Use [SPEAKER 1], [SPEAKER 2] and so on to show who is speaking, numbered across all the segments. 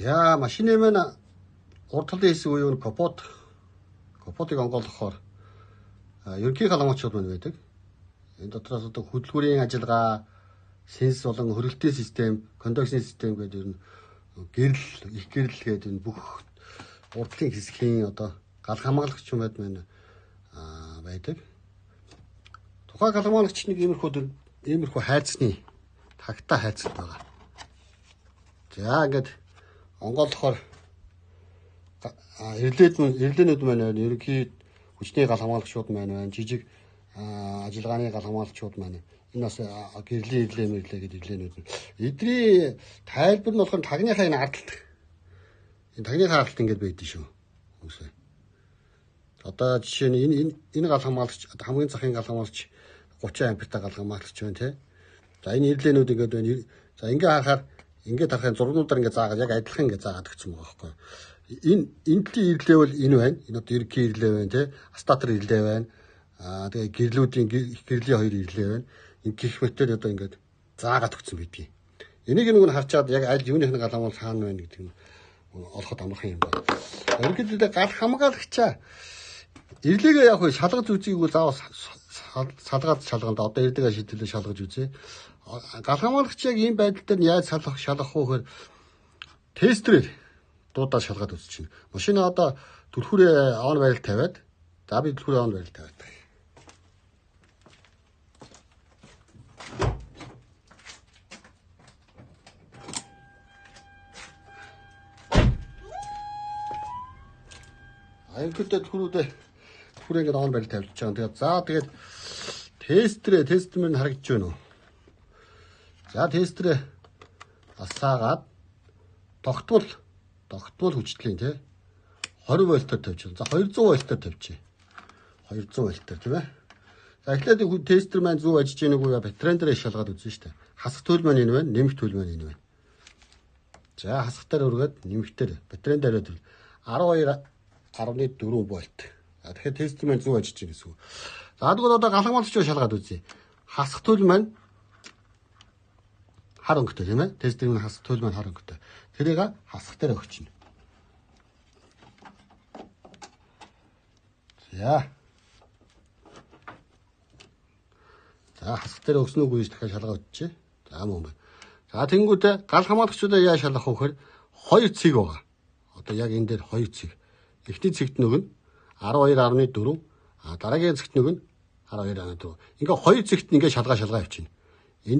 [SPEAKER 1] За машины маань урд талын хэсэг буюу капотыг онгойлгохоор ерөнхий халамжууд маань байдаг. Энэ дотроос одоо хөдөлгүүрийн ажиллагаа, сенс болон хөрөлтийн систем, кондукшн систем гэдэг ер нь их гэрэл гэдэг энэ бүх урдлын хэсгийн одоо гал хамгаалагч юмуд маань байдаг. Тухайн гал хамгаалагч нэг иймэрхүү хайцны тагтаа хайцад байгаа. За ингээд онгойлгохоор ирлээнүүд маань ерөнхий хүчний гал хамгаалагчууд маань байна. Жижиг ажиллагааны гал хамгаалагчууд маань энэ бас гэрлийн ирлээ гэдэг ирлээнүүд. Эдний тайлбар нь болохоор тагныхаа энэ ардалт. Энэ тагныхаа ардалт ингээд байдаг шүү. Үгүй. Одоо жишээ нь энэ гал хамгаалагч хамгийн захын гал хамгаалагч 30 ампертай гал хамгаалагч байна тий. За энэ ирлээнүүд ингээд байна. За ингээд харахаар ингээд харахын зургуудаар ингээд заагаад яг адилхан ингээд заагаад өгсөн байгаа байхгүй. Энэний ирлээ бол энэ байна. Энэ одоо ерөнхий ирлээ байна тий. Астатер ирлээ байна. Тэгээ гэрлүүдийн гэрлийн хоёр ирлээ байна. Энэ гих метр одоо ингээд заагаад өгсөн байдгийг. Энийг нэг нь харчаад яг аль юуных нь гал хамгаалал хаана байна гэдэг нь олоход амархан юм байна. Ерөнхийдөө гал хамгаалагчаа ирлээгээ яг хөө шалгаж үзье гэвэл заавал салгаад шалгана. Одоо ирдэг шийдвэрлээ шалгаж үзье. Гал хамгаалагч яг ийм байдал дээр яаж шалгах вэ гэхээр тестерээр дуудаад шалгаад үзэж чинь. Машина одоо түлхүүрээ он байрал тавиад за би түлхүүрээ он байрал тавиад. Аюултай түлхүүрээ ингээд он байрал тавьж байгаа. Тэгээд тестер мань харагдаж байна уу? За тестерээ асаагаад тогтвол хүчтлийн тий 20 вольтоор тавьж байна. За 200 вольтоор тавьчих. 200 вольтоор тийм ээ. За эхлээд тестер маань зөв ажиллаж байгааг уу батарейн дээр шалгаад үзэн штэ. Хасах төлөв маань энэ байна, нэмэх төлөв маань энэ байна. За хасахтаар өргөд нэмэхтэр батарейн дээр 12.4 вольт. Тэгэхээр тестер маань зөв ажиллаж байна гэсэн үг. За тэгвэл одоо гал хамгаалагч шалгаад үзье. Хасах төлөв маань хар өнгөтэй тийм ээ. Тестерийн хасах төлөв маань хар өнгөтэй. Тэрийг хасах дээр өгчнө. За хасах дээр өгснө үгүй гэж дахиад шалгаа өгчээ. За мөн байна. За тэнгуүтэ гал хамгаалагчудаа яаж шалгах вэ гэхээр хоёр цэг байгаа. Одоо яг энэ дээр хоёр цэг. Эхний цэгт нэг нь 12.4, дараагийн цэгт нэг нь 12.4. Ингээ хоёр цэгт ингээ шалгаа явчихна. Энэ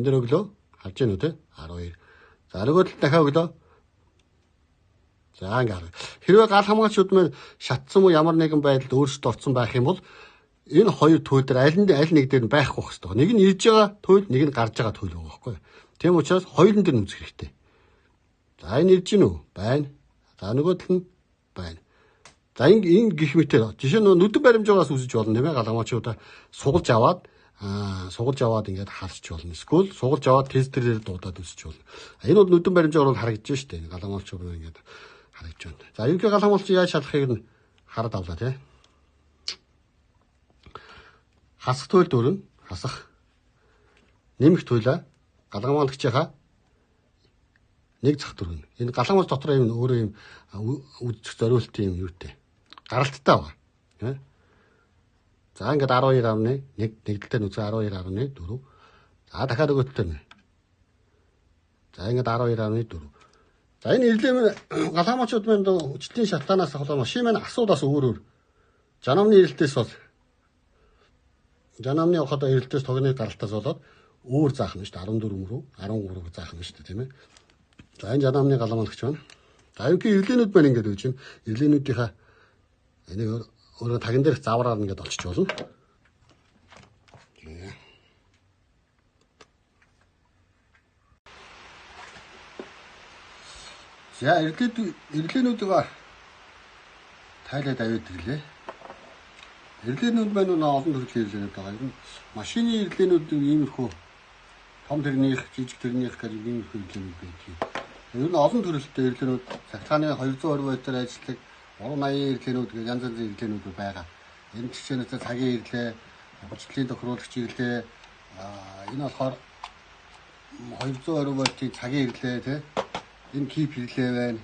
[SPEAKER 1] дээр өглөө харж гэнэ үү те 12. За нөгөө талд дахиад өглөө. За ингээ хэрвээ гал хамгаалагчуд маань шатсан уу ямар нэгэн байдалд өөрсдөө орсон байх юм бол энэ хоёр туйл дээр аль нэг дээр нь байхгүй байх хэрэгтэй. Нэг нь ирж байгаа туйл, нэг нь гарч байгаа туйл байгаа байхгүй. Тийм учраас хоёрын дээр нь үзэх хэрэгтэй. За энэ ирж гэнэ үү? Байна. За нөгөө тал нь байна. За энэ гих метр жишээ нь нүдэн баримжаагаас үзэж болно тийм ээ. Гал хамгаалагчудаа сугалж аваад ингээд харч болно. Эсвэл сугалж аваад тестерээр дуудаад үзэж болно. Энэ бол нүдэн баримжаагаар бол харагдаж штэ. Гал хамгаалагчуд ингээд харагдаж байна. За ерөнхий гал хамгаалагч яаж шалгахыг нь хараад авлаа тий. Хасах туйл дөрөв хасах. Нэмэх туйлаа гал хамгаалагчийнхаа нэг зах дөрөв. Энэ гал хамгаалагч дотор юм өөрөө юм үзэх зориултын юм юутэй. Гаралттай байгаа. Тий. За ингээд 12.1 нэг дээр нь үзээ 12.4. За дахиад өгөөд дээр. За ингээд 12.4. За энэ ирлээ гал хамгаалчуд маань хүчлийн шалтгаанаас болоо машин маань асуудаас өөр. Жанамны ирэлтээс бол жанамны одоо ирэлтээс тогны гаралтаас болоод өөр заах нь шүү дээ 14 рүү 13 заах нь шүү дээ тийм ээ. За энэ жанамны гал хамгаалагч байна. За ерөнхий ирлээнүүд маань ингээд өгч байна. Ирлээнүүдийнхаа энийг өөрөө таган дээрх завраар ингээд олчих болно. За ирлээнүүдийг тайлаад аваад ирлээ. Ирлээнүүд маань олон төрлийн ирлээнүүд байгаа. Энэ машины ирлээнүүд иймэрхүү том тэрнийх, жижиг тэрнийх гэж иймэрхүү ирлээнүүд байдаг. Ер нь олон төрөлтэй ирлээнүүд цахилгааны 220 вольтоор ажилладаг 380 ирлээнүүд гэж янз янзын ирлээнүүд байгаа. Энэ жишээнээс цагийн ирлээ, хүчлийн тохируулагч ирлээ. Энэ болохоор 220 вольтын цагийн хэрэглээ тий. Энэ кип хэрэглээ байна.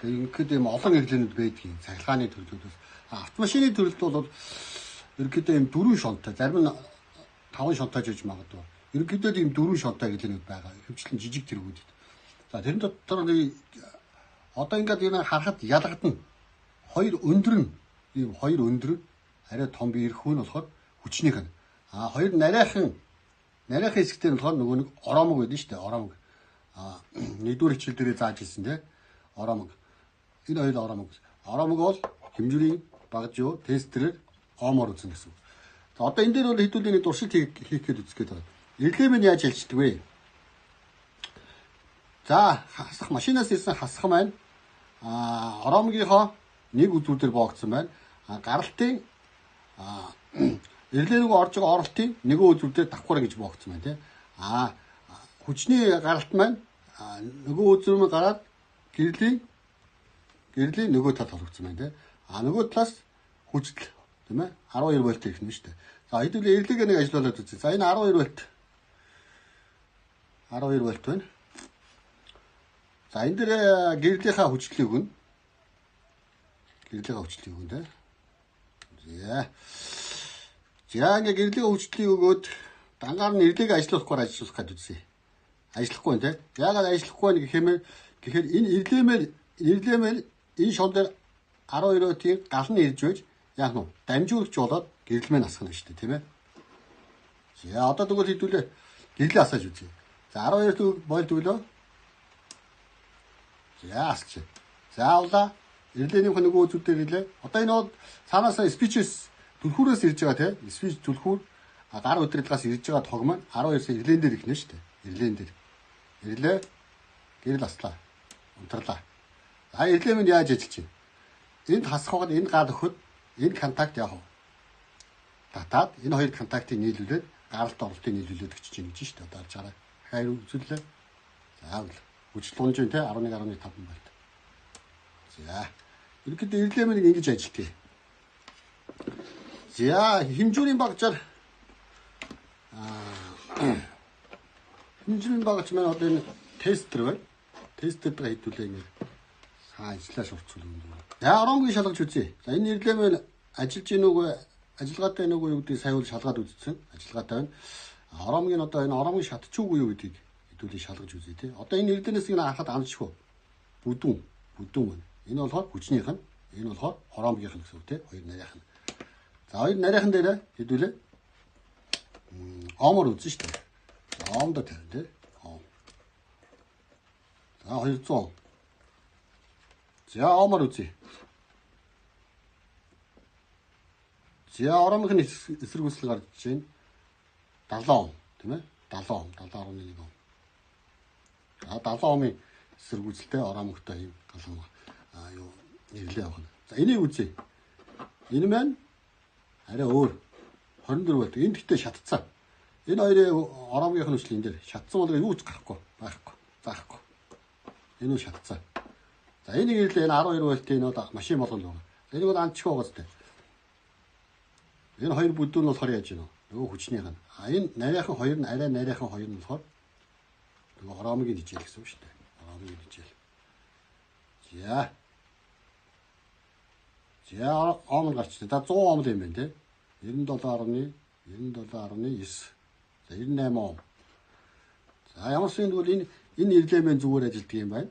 [SPEAKER 1] Ингээд юм олон хэрэглээнүүд байдгийг цахилгааны төрлүүдээс автомашины төрлөд бол ерөнхийдөө юм 4 шонтой, зарим нь 5 шонтой жиж магадгүй. Ерөнхийдөө ийм 4 шонтой хэрэглээнүүд байгаа. Хөвчлэн жижиг тэргүүд. За тэрэн дотор одоо ингээд энэ харахад ялгадна. Хоёр өндөр нь ийм хоёр өндөр арай том би ирэх хүн болохоор хүчнийх нь. Хоёр нарийнхан хэсэгтээ болохоор нөгөө нэг ороомог байдаг шүү дээ. Ороомог. Нэгдүгээр хичээл дээрээ зааж ирсэн тий. Ороомог. Энэ хоёр ороомог. Ороомог бол хэмжүүрийн багж юу тестерээр оомоор үзнэ гэсэн. За одоо энэ дээр бол хэдүүлээ нэг туршилт хийх гээд үзэх гээд байна. Ирлээ минь яаж ялждаг вэ? За хасах машинаас ирсэн хасах маань ороомгийнхоо нэг үзүүдээр боогдсон байна. Гаралтын ирлээ нөгөө орж байгаа оролтын нөгөө үзүүдээр давхар гэж боогдсон байна тий. Хүчний гаралт маань нөгөө үзүүр нь гараад гэрлийн нөгөө тал хоригдсон байна тий. Нөгөө талаас хүчтэй тийм ээ 12 вольт ирэх нь шүү дээ. За хэдүүлээ ирлэгээ нэг ажиллуулад үзье. За энэ 12 вольт байна. За энэ дээр гэрлийнхаа хүчлийг өгнө. Гэрлийнхаа хүчлийг өгнө тий. За ингээ гэрлийнхаа хүчлийг өгөөд дангаар нь ирлэгээ ажиллуулахаар ажиллуулах гэж үзье. Ажиллахгүй тий. Яагаад ажиллахгүй вэ гэхээр энэ ирлэмээр энэ шон дээр 12 вольтын гал нь ирж байж яах нь дамжуулагч болоод гэрэл мэн асгана шүү дээ тийм ээ. За одоо тэгвэл хэдүүлээ гэрлээ асааж үзье. За 12 вольт өглөө. За асч. Заавла ирлээний нөгөө үзүүдээр хэлээ. Одоо энэ бол цаанаасаа спичэс түлхүүрээс ирж байгаа тийм. Спич түлхүүр гар удирдлагаас ирж байгаа тог маань 12-аас ирлэн дээр ихнэ шүү дээ. Ирлэн дээр. Ирлээ гэрэл аслаа. Унтрлаа. За ирлээ минь яаж ажиллаж чинь? Энд хасхад энэ гал өгөхөд энэ контакт яах вэ? Татаад энэ хоёр контактыг нийлүүлээд гаралт оролтыг нийлүүлээд өчөж чинь гэж шүү дээ. Одоо харж байгаа. Хайр үзүүлээ. Заавал хүчлэн чинь те 11.5 вольт. За. Ерөнхийдөө ирлээ минь ингэж ажилтгий. За хэмжүүрийн багжаар хэмжүүрийн багж маань одоо энэ тестер байна. Тестертэй хэдүүлээ ингэ ажиллаа шурцуул юм. За ороомгийн шалгаж үзье. За энэ ирлээ минь ажиллаж гин үгүй ажиллагаатай нэг үү гэдгийг сая бол шалгаад үзсэн. Ажиллагаатай байна. Ороомгийн одоо энэ ороомгийн шатчихгүй юу гэдгийг хэдүүлээ шалгаж үзье тий. Одоо энэ ирлэнээс ингэ харахад амжчихгүй. Бүдүүн байна. Энэ болохоор хүчнийх нь, энэ болохоор ороомгийнх нь гэсэн үг тий. Хоёр нарийнх нь. За хоёр нарийнхан дээр хэдүүлээ оомор үзэн шүү дээ. Оомдоо тавина тий. Оом. За 200. За оомор үзье. За ороомгийн эсрэг үсэл гарч байна. 70 ом тийм ээ. 70 ом, 70.1 ом. За 70 омын эсрэг үсэлтэй ороомгтой юм галам юу нэрлээ явах нь. За энийг үзье. Энэ маань арай өөр 24 вольт. Энд гэтээ шатцсан. Энэ хоёрын ороомгийнх нь үсэл энэ дээр шатсан бол юу ч гарахгүй, заахгүй. Энэ нь шатцсан. За энийг ирлээ энэ 12 вольтын энэ одоо машин болгоно. Энийг бол анчгүй байгаа зү. Энэ хоёр бүдүүн нь болохоор яаж гинөө? Нөгөө хүчнийх нь. Энэ нарийнхан хоёр нь арай нарийнхан хоёр нь болохоор нөгөө ороомгийн хичээл гэсэн үг шүү дээ. Ороомгийн хичээл. За оом гарч та 100 оом л юм байна те. 97.9. За 98 оом. За ямар ч юм бол энэ ирлээ мэн зүгээр ажилтдаг юм байна.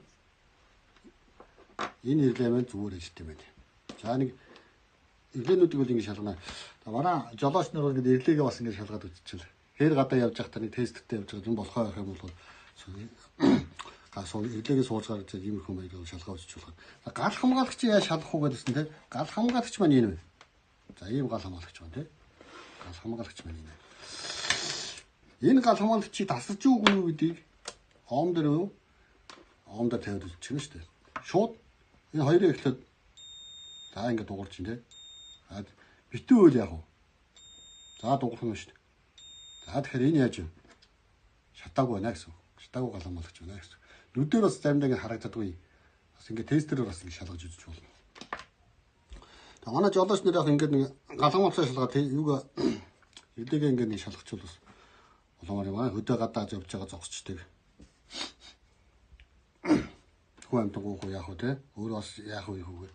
[SPEAKER 1] Энэ ирлээ мэн зүгээр ажилтдаг юм байна. За нэг ирлээнүүдийг бол ингэ шалгана. Манай жолооч нар бол ингэ ирлээгээ бас ингэ шалгаад үзчихвэл хээр гадаа явж байхдаа нэг тесттэй явж байгаа юм болохоо байх юм бол гасуу ирлээгээ сууж гарч ийм их юм байгаад шалгаа үзчих болох. Гал хамгаалагч яаж шалгах уу гэсэн те. Гал хамгаалагч маань энэ байна. За ийм гал хамгаалагч байна те. Гал хамгаалагч маань энэ. Энэ гал хамгаалагчийг тасарч үгүй юу гэдгийг оом дээр юу? Оом дээр тавиад үзчихнэ шүү дээ. Шууд энэ хоёрыг эхлээд за ингэ дуурч ин те. За битүү үйл яах вэ? За дуурах нь шүү дээ. За тэгэхээр энэ яаж вэ? Шатаагүй байна гэсэн. Шатаагүй гал хамгаалагч байна гэсэн. Нүдээр бас заримдаа ингэ харагддаггүй. Бас ингэ тестерээр бас ингэ шалгаж үзэж болно. Тэгээ манай жолооч нар яг ингэ нэг гал хамгаалагчаа шалгаад юугаа ирлээгээ ингэ нэг шалгачихвал бас Улаанаар маань хөдөө гадаад явж байгаа зогсчдаг. Хүн амтгуу яах вэ те? Өөрөө бас яах вэ хүүгээ.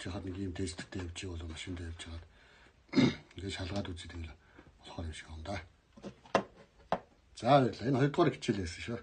[SPEAKER 1] Чихад нэг юм тесттэй явж байгаа бол машиндаа явж байгаа. Ингээ шалгаад үзээ тэгэл болохоор юм шиг юм да. За баярлалаа. Энэ 2 дугаар хичээл байсан шүү.